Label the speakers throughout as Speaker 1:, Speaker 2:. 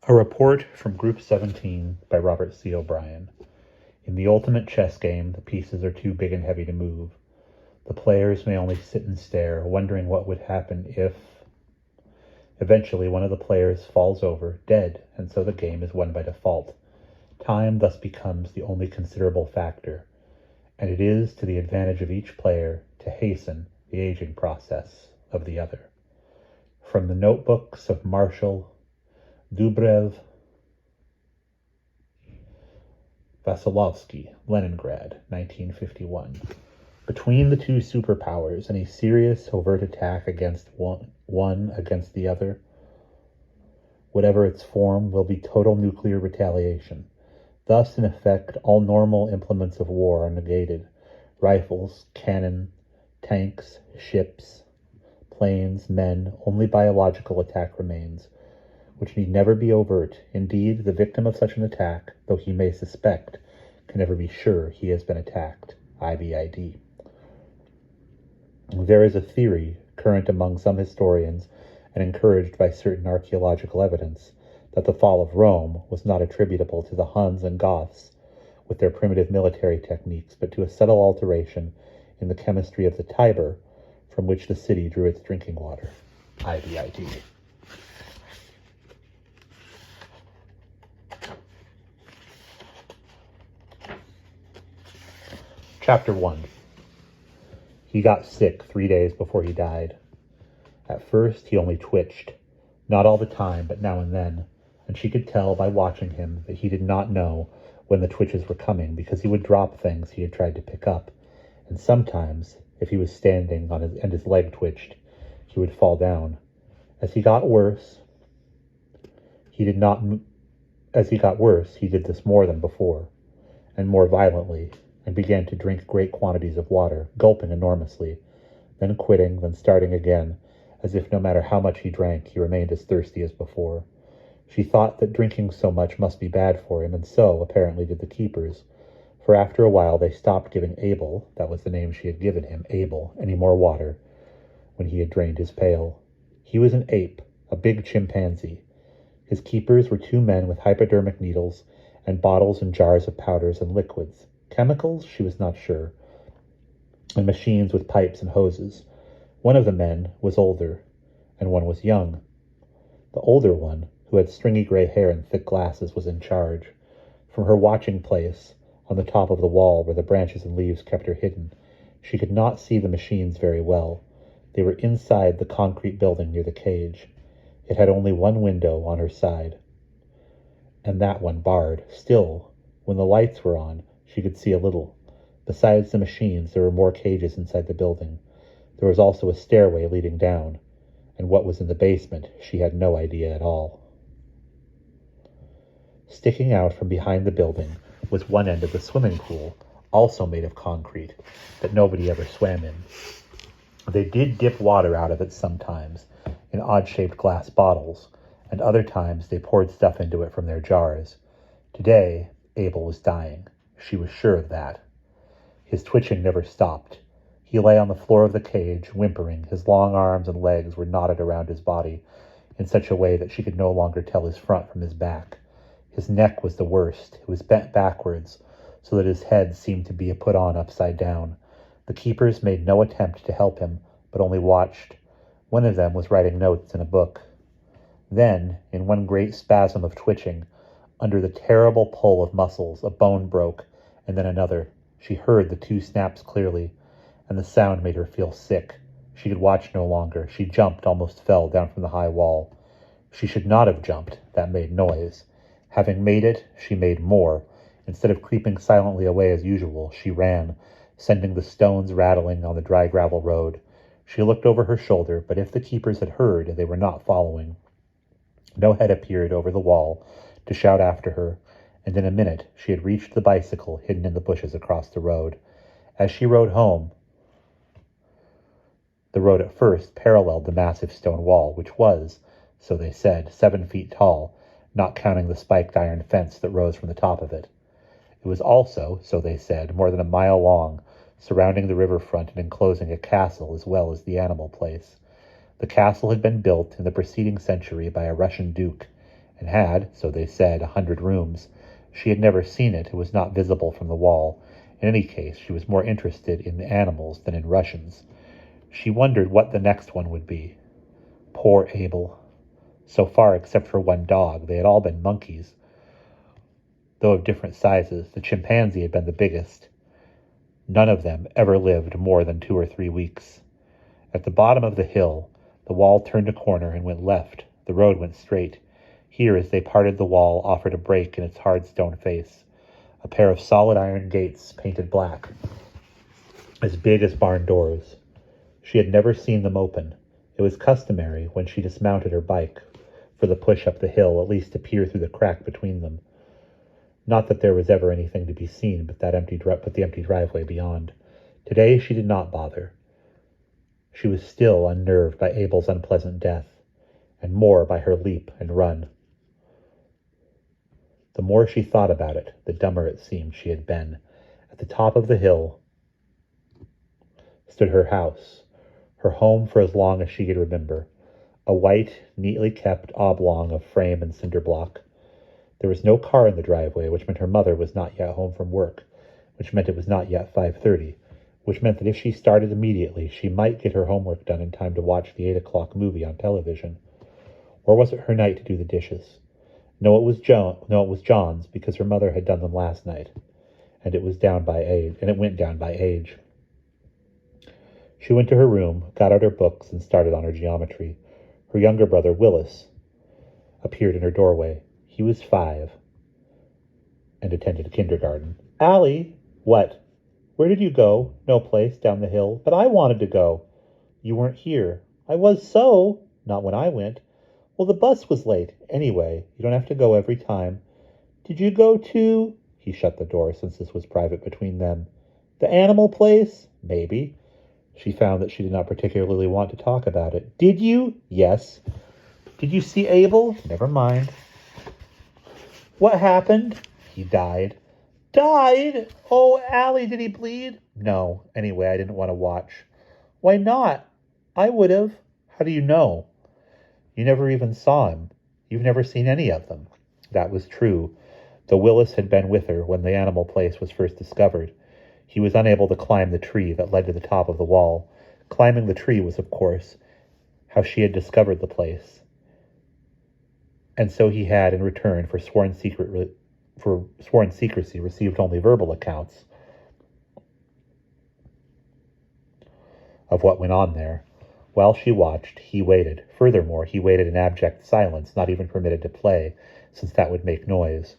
Speaker 1: A report from Group 17 by Robert C. O'Brien. In the ultimate chess game, the pieces are too big and heavy to move. The players may only sit and stare, wondering what would happen if... Eventually, one of the players falls over, dead, and so the game is won by default. Time thus becomes the only considerable factor, and it is to the advantage of each player to hasten the aging process of the other. From the notebooks of Marshall Dubrev Vasilovsky, Leningrad, 1951. Between the two superpowers, any serious, overt attack against one against the other, whatever its form, will be total nuclear retaliation. Thus, in effect, all normal implements of war are negated. Rifles, cannon, tanks, ships, planes, men, only biological attack remains, which need never be overt. Indeed, the victim of such an attack, though he may suspect, can never be sure he has been attacked. IBID. There is a theory, current among some historians and encouraged by certain archaeological evidence, that the fall of Rome was not attributable to the Huns and Goths with their primitive military techniques, but to a subtle alteration in the chemistry of the Tiber, from which the city drew its drinking water. IBID. Chapter 1. He got sick 3 days before he died. At first, he only twitched, not all the time, but now and then, and she could tell by watching him that he did not know when the twitches were coming, because he would drop things he had tried to pick up, and sometimes, if he was standing on and his leg twitched, he would fall down. As he got worse, he did this more than before, and more violently, and began to drink great quantities of water, gulping enormously, then quitting, then starting again, as if no matter how much he drank, he remained as thirsty as before. She thought that drinking so much must be bad for him, and so, apparently, did the keepers, for after a while they stopped giving Abel, that was the name she had given him, Abel, any more water, when he had drained his pail. He was an ape, a big chimpanzee. His keepers were two men with hypodermic needles and bottles and jars of powders and liquids. Chemicals? She was not sure. And machines with pipes and hoses. One of the men was older, and one was young. The older one, who had stringy gray hair and thick glasses, was in charge. From her watching place, on the top of the wall where the branches and leaves kept her hidden, she could not see the machines very well. They were inside the concrete building near the cage. It had only one window on her side, and that one barred. Still, when the lights were on, she could see a little. Besides the machines, there were more cages inside the building. There was also a stairway leading down, and what was in the basement she had no idea at all. Sticking out from behind the building was one end of the swimming pool, also made of concrete, that nobody ever swam in. They did dip water out of it sometimes, in odd-shaped glass bottles, and other times they poured stuff into it from their jars. Today, Abel was dying. She was sure of that. His twitching never stopped. He lay on the floor of the cage, whimpering. His long arms and legs were knotted around his body in such a way that she could no longer tell his front from his back. His neck was the worst. It was bent backwards, so that his head seemed to be put on upside down. The keepers made no attempt to help him, but only watched. One of them was writing notes in a book. Then, in one great spasm of twitching, under the terrible pull of muscles, a bone broke, and then another. She heard the two snaps clearly, and the sound made her feel sick. She could watch no longer. She jumped, almost fell down from the high wall. She should not have jumped. That made noise. Having made it, she made more. Instead of creeping silently away as usual, she ran, sending the stones rattling on the dry gravel road. She looked over her shoulder, but if the keepers had heard, they were not following. No head appeared over the wall to shout after her, and in a minute she had reached the bicycle hidden in the bushes across the road. As she rode home, the road at first paralleled the massive stone wall, which was, so they said, 7 feet tall, not counting the spiked iron fence that rose from the top of it. It was also, so they said, more than a mile long, surrounding the riverfront and enclosing a castle as well as the animal place. The castle had been built in the preceding century by a Russian duke, and had, so they said, 100 rooms. She had never seen it. It was not visible from the wall. In any case, she was more interested in the animals than in Russians. She wondered what the next one would be. Poor Abel. So far, except for one dog, they had all been monkeys, though of different sizes. The chimpanzee had been the biggest. None of them ever lived more than 2 or 3 weeks. At the bottom of the hill, the wall turned a corner and went left. The road went straight. Here, as they parted, the wall offered a break in its hard stone face. A pair of solid iron gates painted black, as big as barn doors. She had never seen them open. It was customary, when she dismounted her bike, for the push up the hill at least to peer through the crack between them. Not that there was ever anything to be seen but the empty driveway beyond. Today she did not bother. She was still unnerved by Abel's unpleasant death, and more by her leap and run. The more she thought about it, the dumber it seemed she had been. At the top of the hill stood her house, her home for as long as she could remember, a white, neatly kept oblong of frame and cinder block. There was no car in the driveway, which meant her mother was not yet home from work, which meant it was not yet 5:30, which meant that if she started immediately, she might get her homework done in time to watch the 8 o'clock movie on television. Or was it her night to do the dishes? No, it was John's, because her mother had done them last night, and it went down by age. She went to her room, got out her books, and started on her geometry. Her younger brother, Willis, appeared in her doorway. He was 5 and attended kindergarten. Allie! What? Where did you go? No place, down the hill. But I wanted to go. You weren't here. I was so. Not when I went. Well, the bus was late. Anyway, you don't have to go every time. Did you go to... He shut the door, since this was private between them. The animal place? Maybe. She found that she did not particularly want to talk about it. Did you? Yes. Did you see Abel? Never mind. What happened? He died. Died? Oh, Allie, did he bleed? No. Anyway, I didn't want to watch. Why not? I would have. How do you know? You never even saw him. You've never seen any of them. That was true, though Willis had been with her when the animal place was first discovered. He was unable to climb the tree that led to the top of the wall. Climbing the tree was, of course, how she had discovered the place. And so he had, in return for sworn secrecy, received only verbal accounts of what went on there. While she watched, he waited. Furthermore, he waited in abject silence, not even permitted to play, since that would make noise.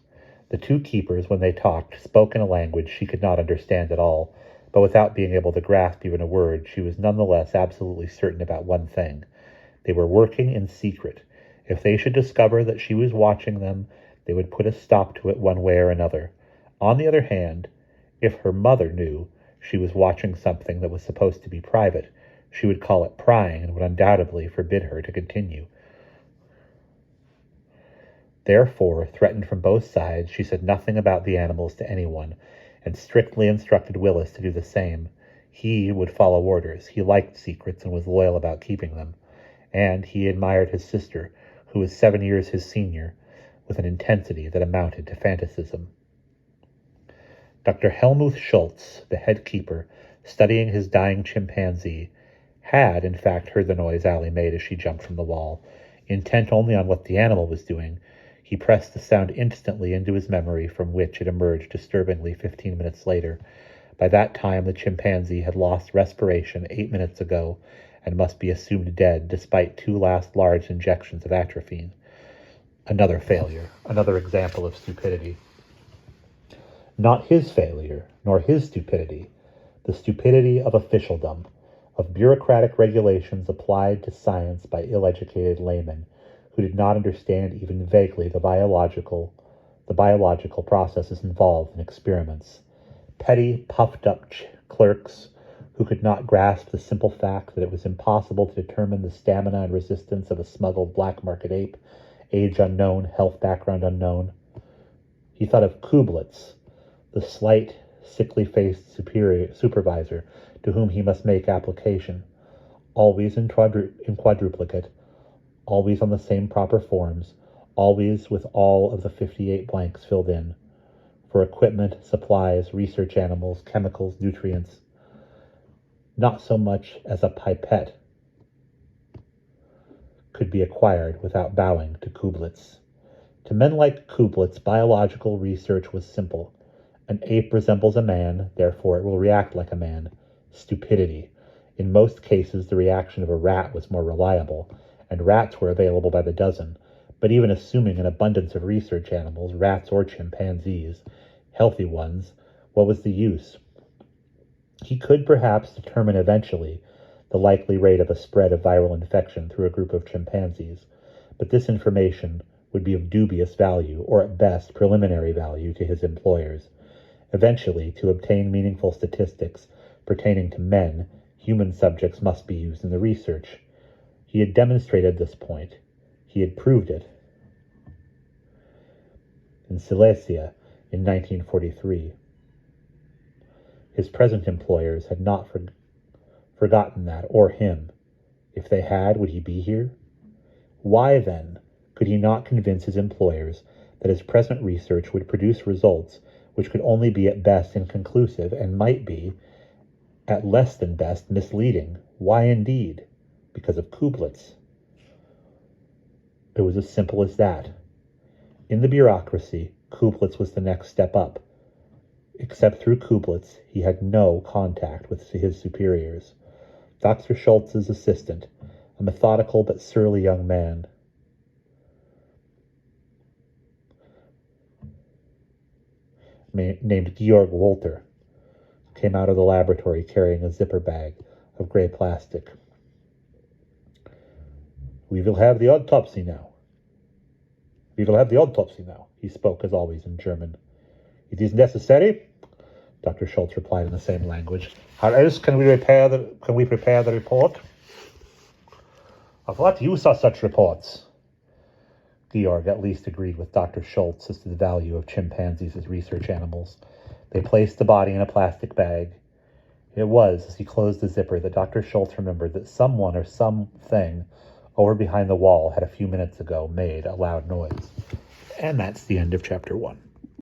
Speaker 1: The 2 keepers, when they talked, spoke in a language she could not understand at all, but without being able to grasp even a word, she was nonetheless absolutely certain about one thing. They were working in secret. If they should discover that she was watching them, they would put a stop to it one way or another. On the other hand, if her mother knew she was watching something that was supposed to be private, she would call it prying and would undoubtedly forbid her to continue. Therefore, threatened from both sides, she said nothing about the animals to anyone, and strictly instructed Willis to do the same. He would follow orders. He liked secrets and was loyal about keeping them. And he admired his sister, who was 7 years his senior, with an intensity that amounted to fanaticism. Dr. Helmuth Schultz, the head keeper, studying his dying chimpanzee, had, in fact, heard the noise Allie made as she jumped from the wall. Intent only on what the animal was doing, he pressed the sound instantly into his memory, from which it emerged disturbingly 15 minutes later. By that time, the chimpanzee had lost respiration 8 minutes ago and must be assumed dead, despite 2 last large injections of atropine. Another failure, another example of stupidity. Not his failure, nor his stupidity, the stupidity of officialdom, of bureaucratic regulations applied to science by ill-educated laymen who did not understand even vaguely the biological processes involved in experiments. Petty, puffed-up clerks who could not grasp the simple fact that it was impossible to determine the stamina and resistance of a smuggled black market ape, age unknown, health background unknown. He thought of Kublitz, the slight, sickly-faced supervisor to whom he must make application, always in quadruplicate, always on the same proper forms, always with all of the 58 blanks filled in, for equipment, supplies, research animals, chemicals, nutrients. Not so much as a pipette could be acquired without bowing to Kublitz. To men like Kublitz, biological research was simple. An ape resembles a man, therefore it will react like a man. Stupidity. In most cases, the reaction of a rat was more reliable, and rats were available by the dozen. But even assuming an abundance of research animals, rats or chimpanzees, healthy ones, what was the use? He could perhaps determine eventually the likely rate of a spread of viral infection through a group of chimpanzees, but this information would be of dubious value, or at best preliminary value, to his employers. Eventually, to obtain meaningful statistics pertaining to men, human subjects must be used in the research. He had demonstrated this point. He had proved it in Silesia in 1943. His present employers had not forgotten that, or him. If they had, would he be here? Why, then, could he not convince his employers that his present research would produce results which could only be at best inconclusive and might be, at less than best, misleading? Why indeed? Because of Kublitz. It was as simple as that. In the bureaucracy, Kublitz was the next step up. Except through Kublitz, he had no contact with his superiors. Dr. Schultz's assistant, a methodical but surly young man, named Georg Wolter, came out of the laboratory carrying a zipper bag of gray plastic. "We will have the autopsy now. We will have the autopsy now," he spoke, as always, in German. "It is necessary," Dr. Schultz replied in the same language. "How else can we prepare the report?" "Of what use are such reports?" Georg at least agreed with Dr. Schultz as to the value of chimpanzees as research animals. They placed the body in a plastic bag. It was, as he closed the zipper, that Dr. Schultz remembered that someone or something over behind the wall had a few minutes ago made a loud noise. And that's the end of chapter 1.